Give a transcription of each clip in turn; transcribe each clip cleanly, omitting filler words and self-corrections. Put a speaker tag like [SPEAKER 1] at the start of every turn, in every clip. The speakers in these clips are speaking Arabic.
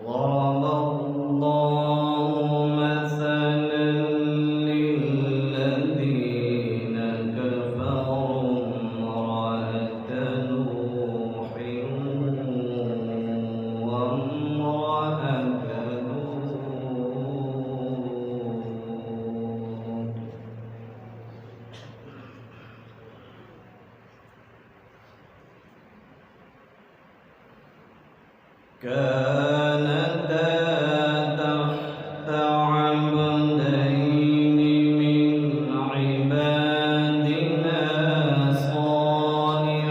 [SPEAKER 1] ضرب الله مثلا للذين كفروا امرأة نوح وامرأة لوط كانتا تحت عبدين من عبادنا صالحين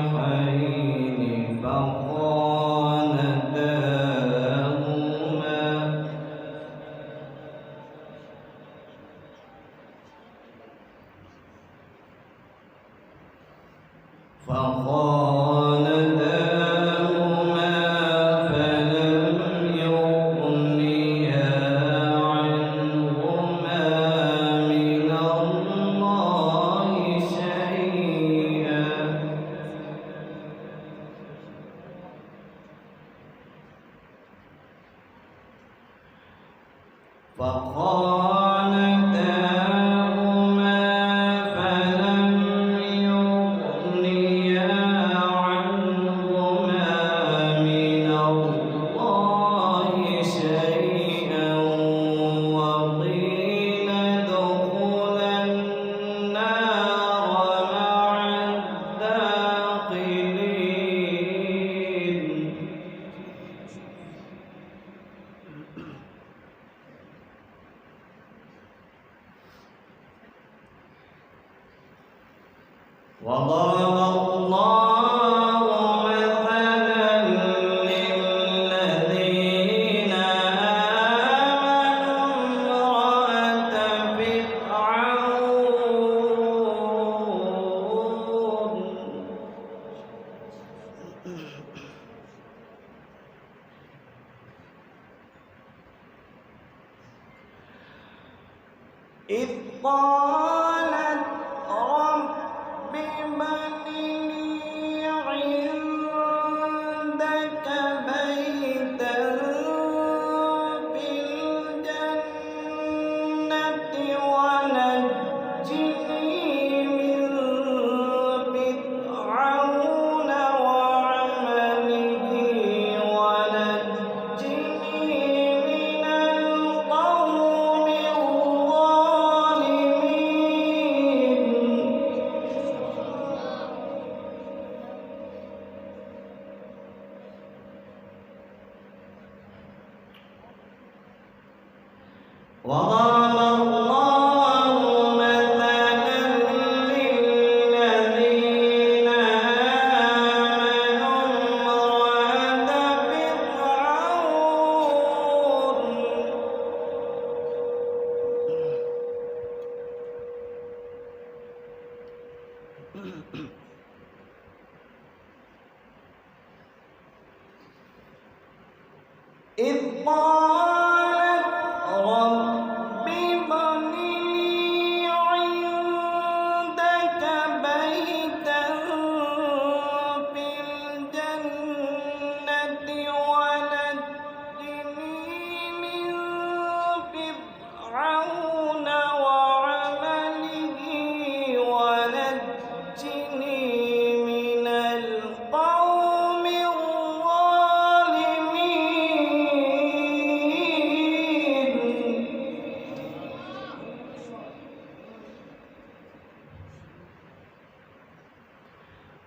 [SPEAKER 1] فخانتاهما فلم يغنيا عنهما من الله شيئا وقيل ادخلا النار مع الداخلين وضرب الله مثلا للذين آمنوا امرأة فرعون إذ قالت رب ابن لي عندك بيتا في الجنة ونجني من فرعون وعمله ونجني من القوم الظالمين وضرب الله مثلا للذين آمنوا امرأة فرعون إذ قالت رب ابن لي عندك بيتا في الجنة ونجني من فرعون وعمله ونجني من القوم الظالمين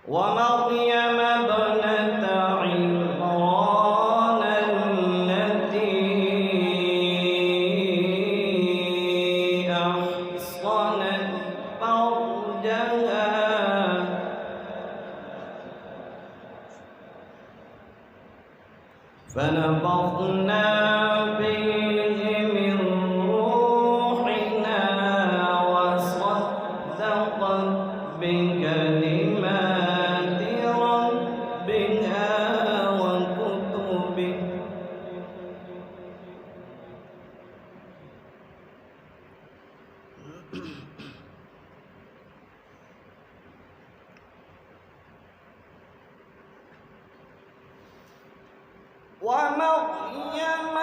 [SPEAKER 1] ومريم ابنة عمران التي أحصنت فرجها فنفخنا فيه من روحنا وصدقت بكلمات ربها وكتبه ومريم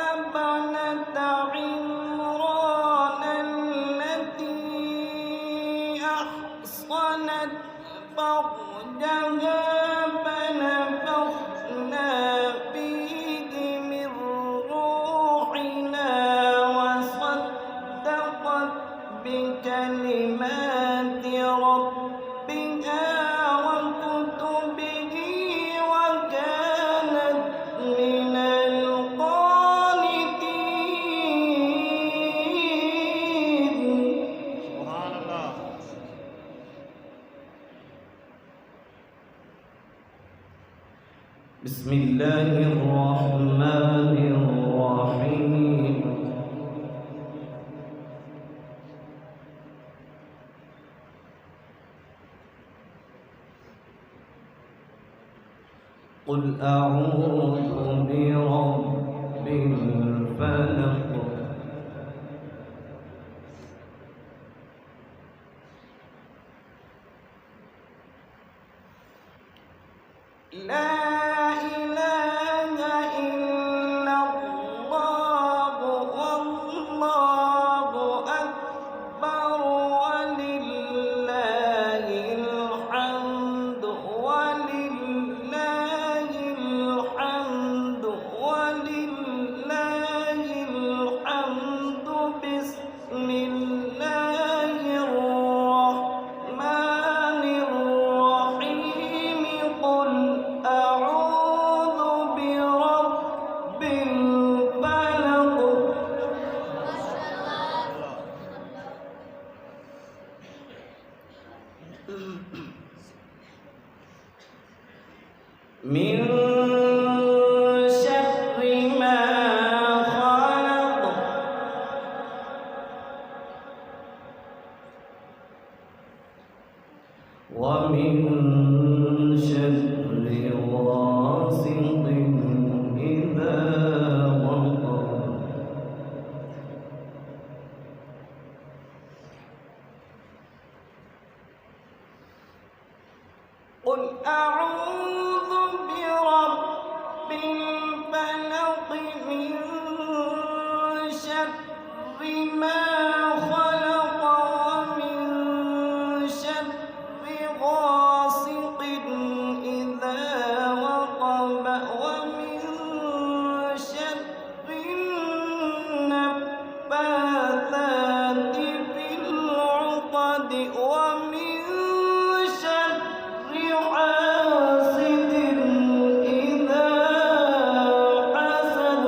[SPEAKER 1] بسم الله الرحمن الرحيم. قل أعوذ برب الفلق لا إله إلا الله والله أكبر ولله الحمد ولله الحمد ولله الحمد بسم الله الرحمن الرحيم. قل أعوذ برب الفلق من شر ما خلق ومن شر غاسق إذا وقب قل أعوذ برب الفلق من شر ما خلق ومن شر غاسق إذا وقب ومن شر النفاثات في العقد ومن شر حاسد إذا حسد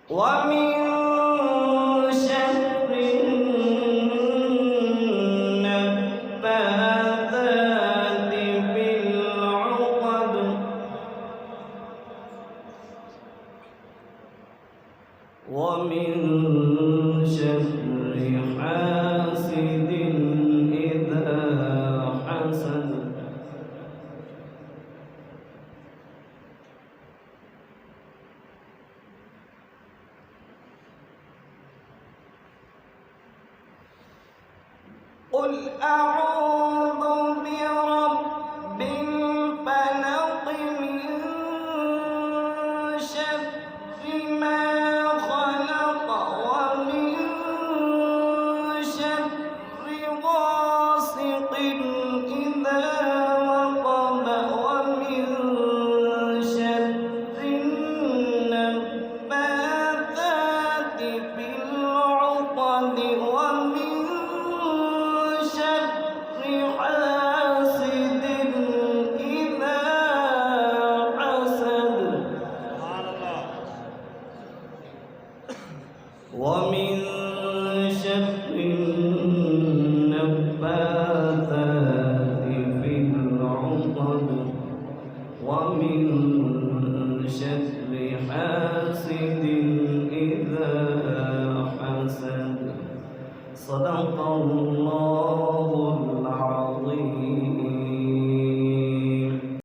[SPEAKER 1] ومن شر النفاثات في العقد ومن شر حاسد إذا حسد قل أعوذ